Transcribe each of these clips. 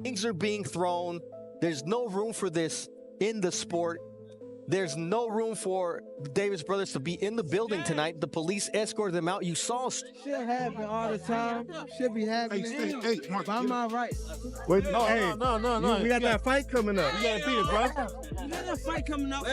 Things are being thrown. There's no room for this in the sport. There's no room for the Davis brothers to be in the building tonight. The police escorted them out. You saw. Shit happen all the time. Should be happening. Hey, Mark, I'm all right. wait, No. We got that fight coming up. You gotta beat it, bro. You got that fight coming up.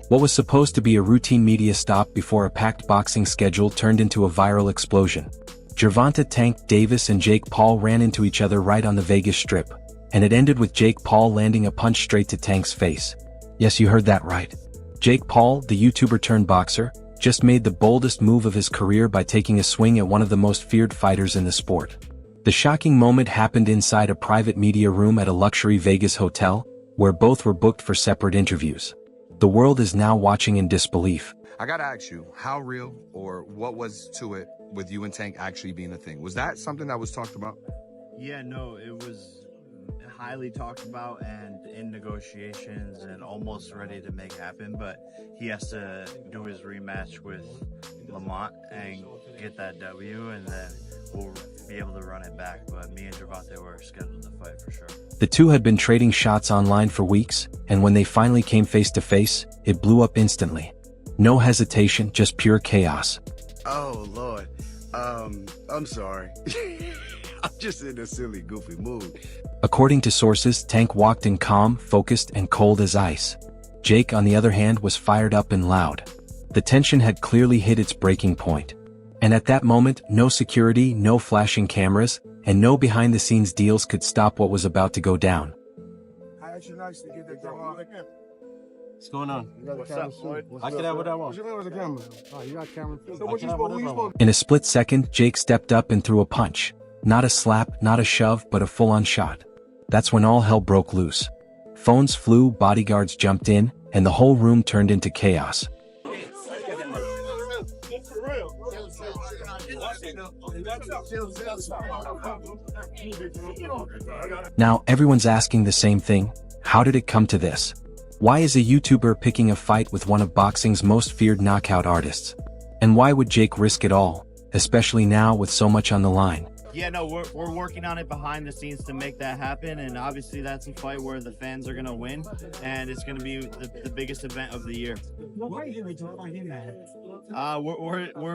What was supposed to be a routine media stop before a packed boxing schedule turned into a viral explosion. Gervonta Tank Davis and Jake Paul ran into each other right on the Vegas Strip, and it ended with Jake Paul landing a punch straight to Tank's face. Yes, you heard that right. Jake Paul, the YouTuber turned boxer, just made the boldest move of his career by taking a swing at one of the most feared fighters in the sport. The shocking moment happened inside a private media room at a luxury Vegas hotel, where both were booked for separate interviews. The world is now watching in disbelief. I gotta ask you, how real or what was to it with you and Tank actually being a thing? Was that something that was talked about? Yeah, no, it was highly talked about and in negotiations and almost ready to make happen, but he has to do his rematch with Lamont and get that W, and then we'll be able to run it back. But me and Gervonta were scheduled to fight for sure. The two had been trading shots online for weeks, and when they finally came face to face, it blew up instantly. No hesitation, just pure chaos. Oh, Lord. I'm sorry. I'm just in a silly, goofy mood. According to sources, Tank walked in calm, focused, and cold as ice. Jake, on the other hand, was fired up and loud. The tension had clearly hit its breaking point. And at that moment, no security, no flashing cameras, and no behind-the-scenes deals could stop what was about to go down. What's going on? What's up, Floyd? I can have what I want. Oh, you got camera. So what you supposed? In a split second, Jake stepped up and threw a punch. Not a slap, not a shove, but a full-on shot. That's when all hell broke loose. Phones flew, bodyguards jumped in, and the whole room turned into chaos. Now, everyone's asking the same thing. How did it come to this? Why is a YouTuber picking a fight with one of boxing's most feared knockout artists? And why would Jake risk it all, especially now with so much on the line? Yeah, no, we're working on it behind the scenes to make that happen, and obviously that's a fight where the fans are gonna win, and it's gonna be the biggest event of the year. We're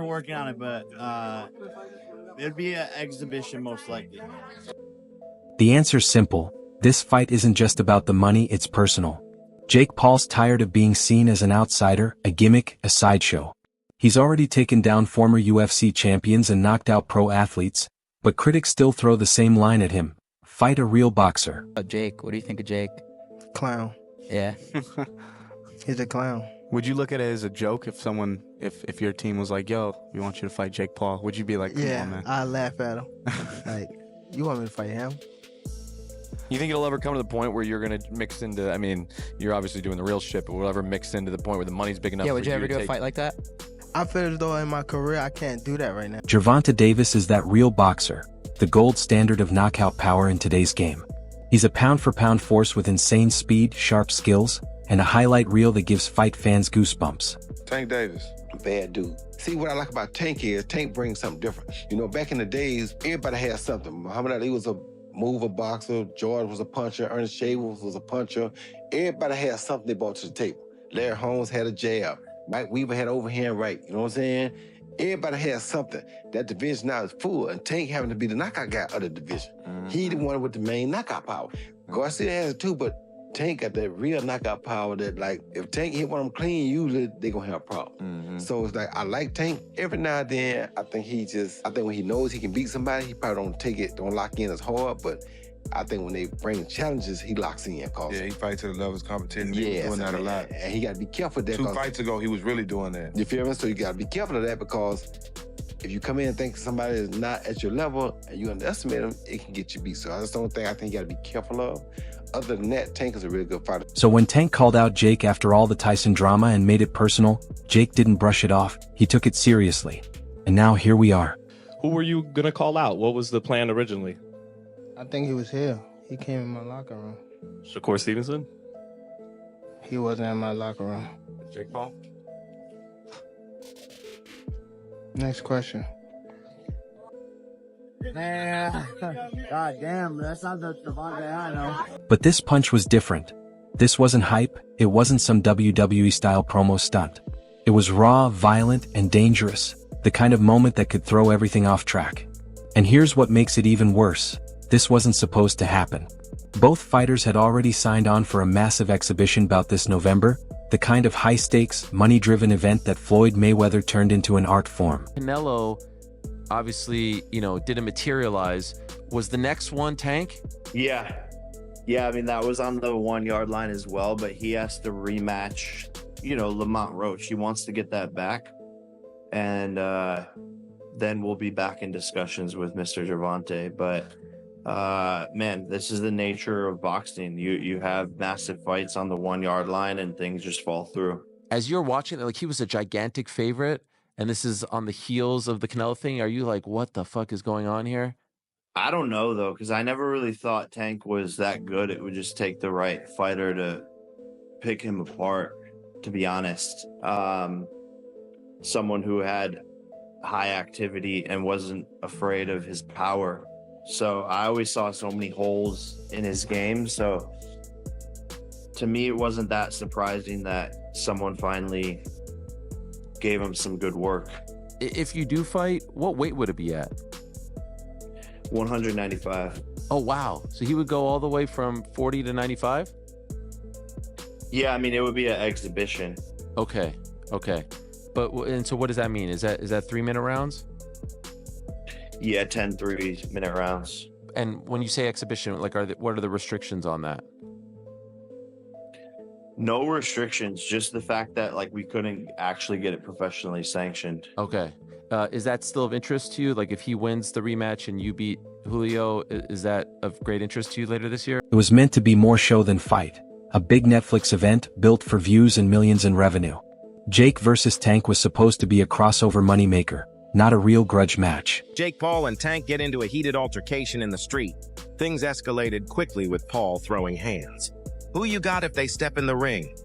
working on it, but it'd be an exhibition most likely. The answer's simple. This fight isn't just about the money, it's personal. Jake Paul's tired of being seen as an outsider, a gimmick, a sideshow. He's already taken down former UFC champions and knocked out pro athletes, but critics still throw the same line at him. Fight a real boxer. Jake, what do you think of Jake? Clown. Yeah. He's a clown. Would you look at it as a joke if your team was like, yo, we want you to fight Jake Paul? Would you be like, come on, man? I laugh at him. Like, you want me to fight him? You think it'll ever come to the point where you're going to mix into, I mean, you're obviously doing the real shit, but will it ever mix into the point where the money's big enough? Yeah, for would you ever to do a take... fight like that? I feel as though in my career I can't do that right now. Gervonta Davis is that real boxer, the gold standard of knockout power in today's game. He's a pound-for-pound force with insane speed, sharp skills, and a highlight reel that gives fight fans goosebumps. Tank Davis. Bad dude. See, what I like about Tank is Tank brings something different. You know, back in the days, everybody had something. Muhammad Ali was a mover boxer, George was a puncher, Ernest Shavers was a puncher. Everybody had something they brought to the table. Larry Holmes had a jab. Mike Weaver had overhand right. You know what I'm saying? Everybody has something. That division now is full, and Tank having to be the knockout guy of the division. He the one with the main knockout power. Garcia has it too, but Tank got that real knockout power that, like, if Tank hit one of them clean, usually they gonna have a problem. So it's like, I like Tank. Every now and then, I think when he knows he can beat somebody, he probably don't lock in as hard, but I think when they bring challenges, he locks in. Yeah, he fights to the level of competition. Yeah, He's doing that a lot. And he got to be careful of that. 2 fights ago, he was really doing that. You feel me? So you got to be careful of that, because if you come in and think somebody is not at your level and you underestimate them, it can get you beat. So that's the only thing I think you got to be careful of. Other than that, Tank is a really good fighter. So when Tank called out Jake after all the Tyson drama and made it personal, Jake didn't brush it off. He took it seriously. And now here we are. Who were you going to call out? What was the plan originally? I think he was here. He came in my locker room. Shakur Stevenson? He wasn't in my locker room. Jake Paul? Next question. Man, god damn, that's not the Gervonta I know. But this punch was different. This wasn't hype, it wasn't some WWE-style promo stunt. It was raw, violent, and dangerous, the kind of moment that could throw everything off track. And here's what makes it even worse. This wasn't supposed to happen. Both fighters had already signed on for a massive exhibition bout this November, the kind of high-stakes, money-driven event that Floyd Mayweather turned into an art form. Canelo, obviously, didn't materialize. Was the next one Tank? Yeah. Yeah, I mean, that was on the 1 yard line as well, but he has to rematch, Lamont Roach. He wants to get that back. And then we'll be back in discussions with Mr. Gervonta. But, man, this is the nature of boxing. You have massive fights on the 1 yard line and things just fall through. As you're watching it, like, he was a gigantic favorite, and this is on the heels of the Canelo thing. Are you like, what the fuck is going on here? I don't know, though, because I never really thought Tank was that good. It would just take the right fighter to pick him apart, to be honest. Someone who had high activity and wasn't afraid of his power. So I always saw so many holes in his game. So to me, it wasn't that surprising that someone finally gave him some good work. If you do fight, what weight would it be at? 195. Oh, wow. So he would go all the way from 40 to 95? Yeah, I mean, it would be an exhibition. Okay. And so what does that mean? Is that 3-minute rounds? Yeah, 10 3-minute rounds. And when you say exhibition, like, what are the restrictions on that? No restrictions, just the fact that, like, we couldn't actually get it professionally sanctioned. Okay. Is that still of interest to you? Like, if he wins the rematch and you beat Julio, is that of great interest to you later this year? It was meant to be more show than fight. A big Netflix event built for views and millions in revenue. Jake versus Tank was supposed to be a crossover moneymaker, not a real grudge match. Jake Paul and Tank get into a heated altercation in the street. Things escalated quickly with Paul throwing hands. Who you got if they step in the ring?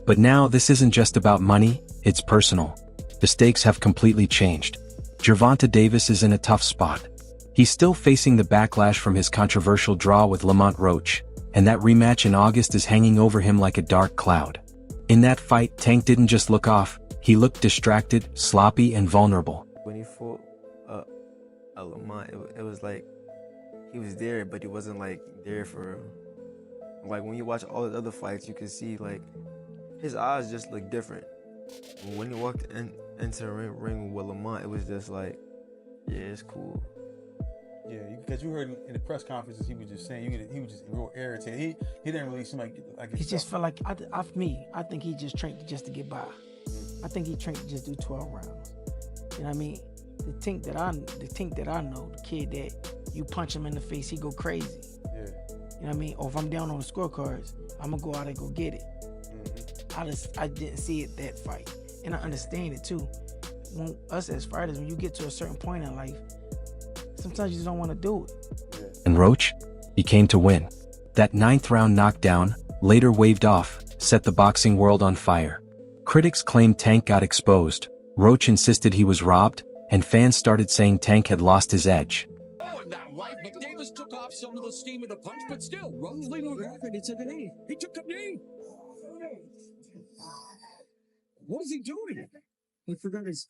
But now this isn't just about money, it's personal. The stakes have completely changed. Gervonta Davis is in a tough spot. He's still facing the backlash from his controversial draw with Lamont Roach, and that rematch in August is hanging over him like a dark cloud. In that fight, Tank didn't just look off, he looked distracted, sloppy, and vulnerable. When he fought Lamont, it was like he was there, but he wasn't like there for real. Like when you watch all the other fights, you can see like his eyes just look different. When he walked into the ring with Lamont, it was just like, yeah, it's cool. Yeah, because you heard in the press conferences, he was just saying he was just real irritated. He didn't really seem like he just felt like I think he just trained just to get by. I think he trained to just do 12 rounds. You know what I mean? The Tink that I know, the kid that you punch him in the face, he go crazy. Yeah. You know what I mean? Or if I'm down on the scorecards, I'm gonna go out and go get it. I didn't see it that fight, and I understand it too. When us as fighters, when you get to a certain point in life, sometimes you just don't want to do it. And Roach? He came to win. That 9th round knockdown, later waved off, set the boxing world on fire. Critics claimed Tank got exposed, Roach insisted he was robbed, and fans started saying Tank had lost his edge. Oh, and that right, McDavis took off some of the steam of the punch, but still, Rose leaning back and he took a knee. He took a knee. What is he doing? He forgot his...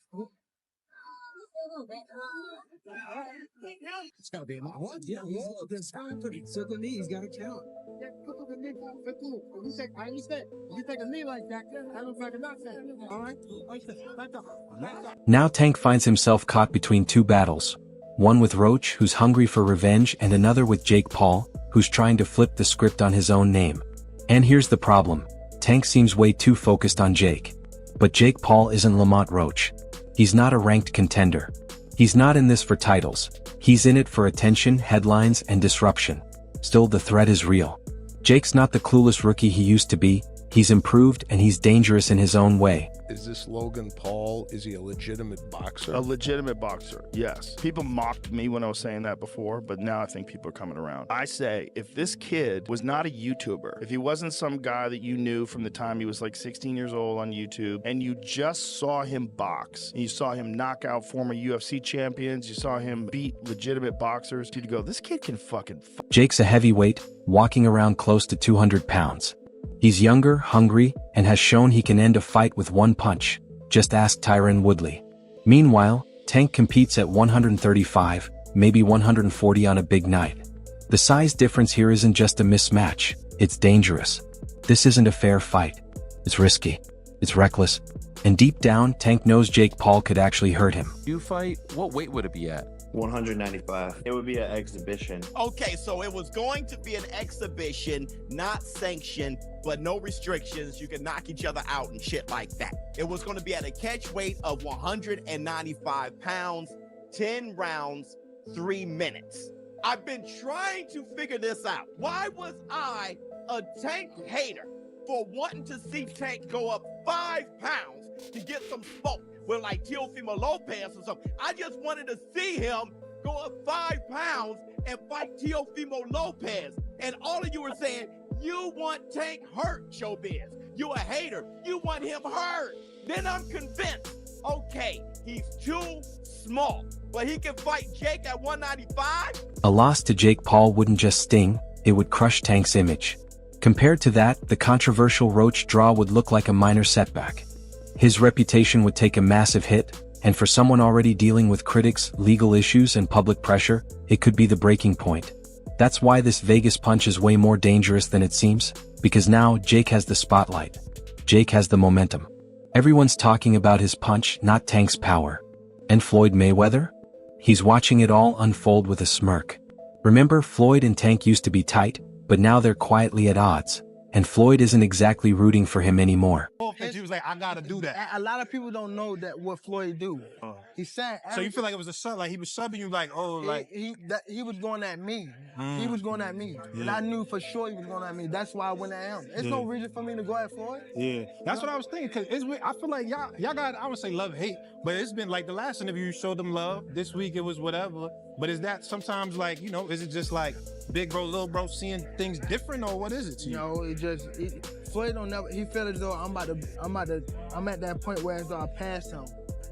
It's gotta be about what? Yeah, this time, but he took a knee. He's got to count. You take a knee like that, I don't fucking not that. All right? Now Tank finds himself caught between two battles. One with Roach, who's hungry for revenge, and another with Jake Paul, who's trying to flip the script on his own name. And here's the problem. Tank seems way too focused on Jake. But Jake Paul isn't Lamont Roach. He's not a ranked contender. He's not in this for titles. He's in it for attention, headlines, and disruption. Still, the threat is real. Jake's not the clueless rookie he used to be. he's improved and he's dangerous in his own way. Is this Logan Paul? Is he a legitimate boxer? A legitimate boxer, yes. People mocked me when I was saying that before, but now I think people are coming around. I say, if this kid was not a YouTuber, if he wasn't some guy that you knew from the time he was like 16 years old on YouTube, and you just saw him box, and you saw him knock out former UFC champions, you saw him beat legitimate boxers, you'd go, this kid can fucking Jake's a heavyweight, walking around close to 200 pounds. He's younger, hungry, and has shown he can end a fight with one punch. Just ask Tyron Woodley. Meanwhile, Tank competes at 135, maybe 140 on a big night. The size difference here isn't just a mismatch, it's dangerous. This isn't a fair fight. It's risky. It's reckless. And deep down, Tank knows Jake Paul could actually hurt him. You fight, what weight would it be at? 195. It would be an exhibition. Okay, so it was going to be an exhibition, not sanctioned, but no restrictions. You can knock each other out and shit like that. It was going to be at a catch weight of 195 pounds, 10 rounds, 3 minutes. I've been trying to figure this out. Why was I a Tank hater for wanting to see Tank go up 5 pounds to get some smoke with like Teofimo Lopez or something? I just wanted to see him go up 5 pounds and fight Teofimo Lopez. And all of you were saying, you want Tank hurt, Showbiz. You a hater. You want him hurt. Then I'm convinced, okay, he's too small, but he can fight Jake at 195? A loss to Jake Paul wouldn't just sting, it would crush Tank's image. Compared to that, the controversial Roach draw would look like a minor setback. His reputation would take a massive hit, and for someone already dealing with critics, legal issues, and public pressure, it could be the breaking point. That's why this Vegas punch is way more dangerous than it seems, because now Jake has the spotlight. Jake has the momentum. Everyone's talking about his punch, not Tank's power. And Floyd Mayweather? He's watching it all unfold with a smirk. Remember, Floyd and Tank used to be tight, but now they're quietly at odds, and Floyd isn't exactly rooting for him anymore. He was like, I gotta do that. A lot of people don't know that what Floyd do. He said. So you feel like it was a sub, like he was subbing you, like, oh, like he was going at me. He was going at me, and Yeah. I knew for sure he was going at me. That's why I went at him. There's no reason for me to go at Floyd. Yeah, that's what I was thinking. Cause it's weird. I feel like y'all got, I would say love, hate, but it's been like the last interview you showed them love. This week it was whatever. But is that sometimes like, you know, is it just like big bro, little bro seeing things different, or what is it to you? No, Floyd don't never. He felt as though I'm at that point where as though I passed him.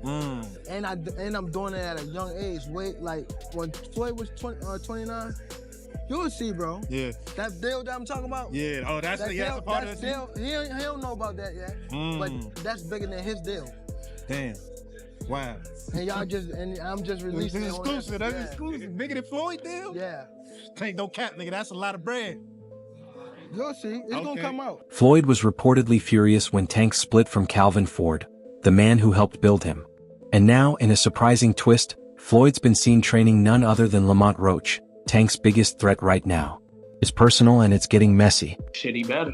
And I'm doing it at a young age. Wait, like when Floyd was 29, you'll see, bro. Yeah. That deal that I'm talking about. Yeah. Oh, that's a part of the deal. He don't know about that yet. But that's bigger than his deal. Damn. Wow. And I'm just releasing It's it. exclusive. That's exclusive. Bigger than Floyd deal? Yeah. Tank, don't cap, nigga. That's a lot of bread. You'll see. It's gonna come out. Floyd was reportedly furious when Tank split from Calvin Ford, the man who helped build him. And now, in a surprising twist, Floyd's been seen training none other than Lamont Roach, Tank's biggest threat right now. It's personal and it's getting messy. Shit, he better.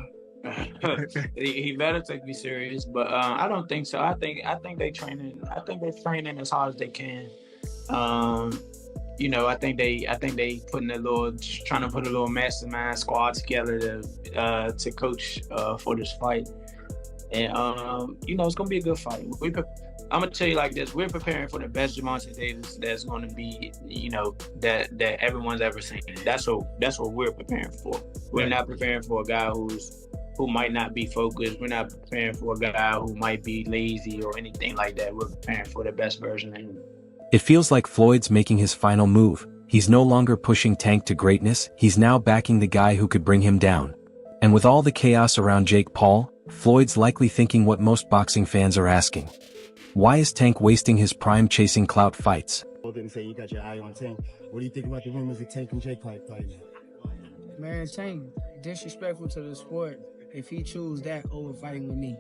he better take me serious, but I don't think so. I think they training. I think they're training as hard as they can. You know, I think they trying to put a little mastermind squad together to coach for this fight, and you know, it's gonna be a good fight. I'm gonna tell you like this: we're preparing for the best Gervonta Davis that's gonna be, you know, that everyone's ever seen. That's what we're preparing for. We're not preparing for a guy who might not be focused. We're not preparing for a guy who might be lazy or anything like that. We're preparing for the best version of him. It feels like Floyd's making his final move. He's no longer pushing Tank to greatness, he's now backing the guy who could bring him down. And with all the chaos around Jake Paul, Floyd's likely thinking what most boxing fans are asking. Why is Tank wasting his prime chasing clout fights? Paul didn't say you got your eye on Tank. What do you think about the rumors of Tank and Jake fight now? Man, Tank disrespectful to the sport if he choose that over fighting with me.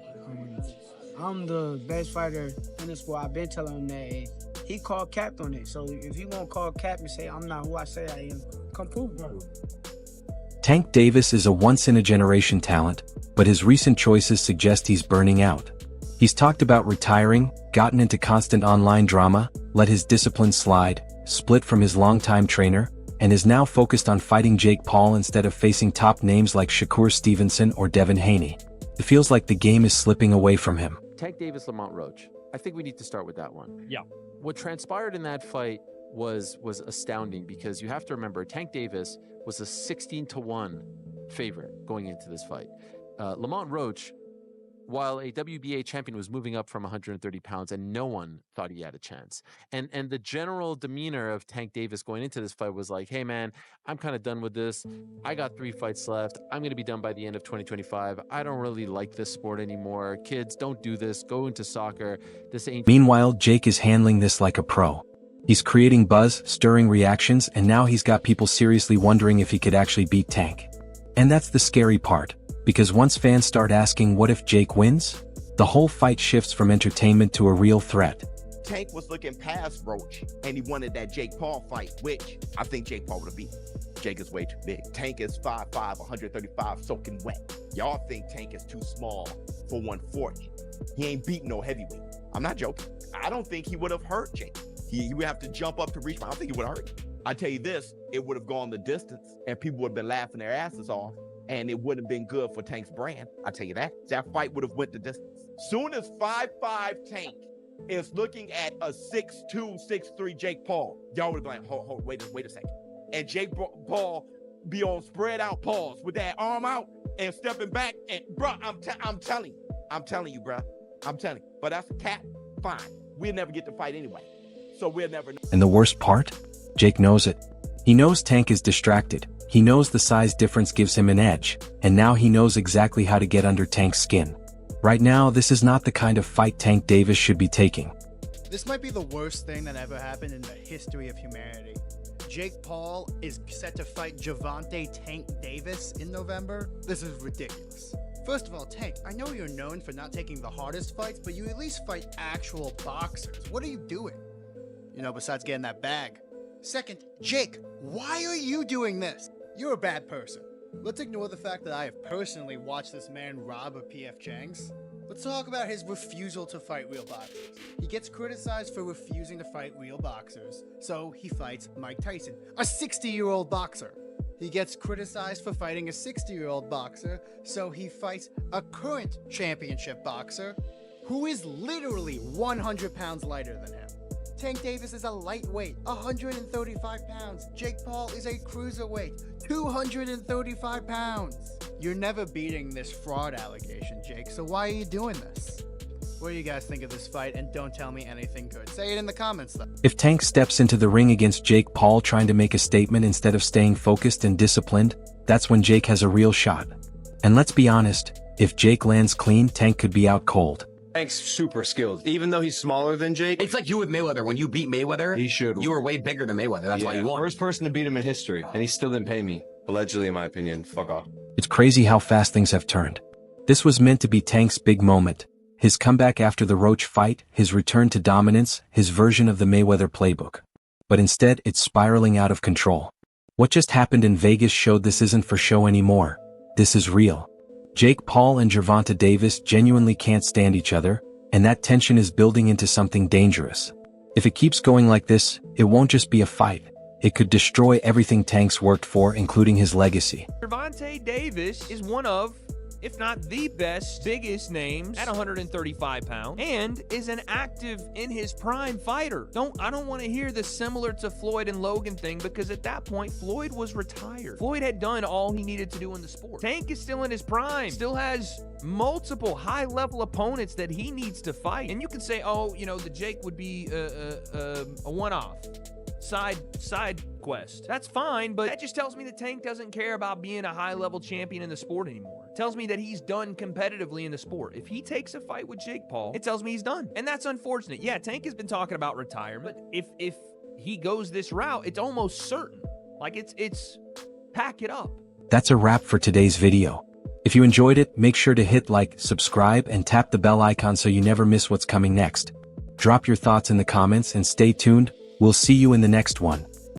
I'm the best fighter in the sport. I've been telling him that, and he called cap on it. So if you want to call cap and say I'm not who I say I am, come prove it. Tank Davis is a once-in-a-generation talent, but his recent choices suggest he's burning out. He's talked about retiring, gotten into constant online drama, let his discipline slide, split from his longtime trainer, and is now focused on fighting Jake Paul instead of facing top names like Shakur Stevenson or Devin Haney. It feels like the game is slipping away from him. Tank Davis, Lamont Roach. I think we need to start with that one. Yeah. What transpired in that fight was astounding because you have to remember Tank Davis was a 16-1 favorite going into this fight. Lamont Roach, while a WBA champion, was moving up from 130 pounds, and no one thought he had a chance. And the general demeanor of Tank Davis going into this fight was like, hey, man, I'm kind of done with this. I got 3 fights left. I'm going to be done by the end of 2025. I don't really like this sport anymore. Kids, don't do this. Go into soccer. This ain't... Meanwhile, Jake is handling this like a pro. He's creating buzz, stirring reactions, and now he's got people seriously wondering if he could actually beat Tank. And that's the scary part. Because once fans start asking what if Jake wins, the whole fight shifts from entertainment to a real threat. Tank was looking past Roach, and he wanted that Jake Paul fight, which I think Jake Paul would have beat. Jake is way too big. Tank is 5'5", 135, soaking wet. Y'all think Tank is too small for 140. He ain't beating no heavyweight. I'm not joking. I don't think he would have hurt Jake. He would have to jump up to reach him. I don't think he would have hurt him. I tell you this, it would have gone the distance, and people would have been laughing their asses off. And it wouldn't have been good for Tank's brand. I tell you that. That fight would have went the distance. Soon as 5'5" Tank is looking at a 6'2", 6'3" Jake Paul, y'all would have been like, wait a second. And Jake Paul be on spread out paws with that arm out and stepping back. And bro, I'm telling you, bro. I'm telling you. But that's a cat. Fine. We'll never get to fight anyway. So we'll never know. And the worst part? Jake knows it. He knows Tank is distracted. He knows the size difference gives him an edge, and now he knows exactly how to get under Tank's skin. Right now, this is not the kind of fight Tank Davis should be taking. This might be the worst thing that ever happened in the history of humanity. Jake Paul is set to fight Gervonta Tank Davis in November. This is ridiculous. First of all, Tank, I know you're known for not taking the hardest fights, but you at least fight actual boxers. What are you doing? You know, besides getting that bag. Second, Jake, why are you doing this? You're a bad person. Let's ignore the fact that I have personally watched this man rob a P.F. Chang's. Let's talk about his refusal to fight real boxers. He gets criticized for refusing to fight real boxers, so he fights Mike Tyson, a 60-year-old boxer. He gets criticized for fighting a 60-year-old boxer, so he fights a current championship boxer who is literally 100 pounds lighter than him. Tank Davis is a lightweight, 135 pounds. Jake Paul is a cruiserweight, 235 pounds. You're never beating this fraud allegation, Jake, so why are you doing this? What do you guys think of this fight? And don't tell me anything good. Say it in the comments, though. If Tank steps into the ring against Jake Paul trying to make a statement instead of staying focused and disciplined, that's when Jake has a real shot. And let's be honest, if Jake lands clean, Tank could be out cold. Tank's super skilled, even though he's smaller than Jake. It's like you with Mayweather. When you beat Mayweather, you were way bigger than Mayweather. That's why you won. First person to beat him in history, and he still didn't pay me. Allegedly, in my opinion. Fuck off. It's crazy how fast things have turned. This was meant to be Tank's big moment. His comeback after the Roach fight, his return to dominance, his version of the Mayweather playbook. But instead, it's spiraling out of control. What just happened in Vegas showed this isn't for show anymore. This is real. Jake Paul and Gervonta Davis genuinely can't stand each other, and that tension is building into something dangerous. If it keeps going like this, it won't just be a fight. It could destroy everything Tank's worked for, including his legacy. Gervonta Davis is one of, if not the best, biggest names at 135 pounds, and is an active in his prime fighter. I don't want to hear the similar to Floyd and Logan thing, because at that point, Floyd was retired. Floyd had done all he needed to do in the sport. Tank is still in his prime, still has multiple high-level opponents that he needs to fight. And you can say, oh, you know, the Jake would be a one-off. Side quest. That's fine, but that just tells me that Tank doesn't care about being a high-level champion in the sport anymore. It tells me that he's done competitively in the sport. If he takes a fight with Jake Paul, it tells me he's done. And that's unfortunate. Yeah, Tank has been talking about retirement. If he goes this route, it's almost certain. Like, it's pack it up. That's a wrap for today's video. If you enjoyed it, make sure to hit like, subscribe, and tap the bell icon so you never miss what's coming next. Drop your thoughts in the comments and stay tuned. We'll see you in the next one.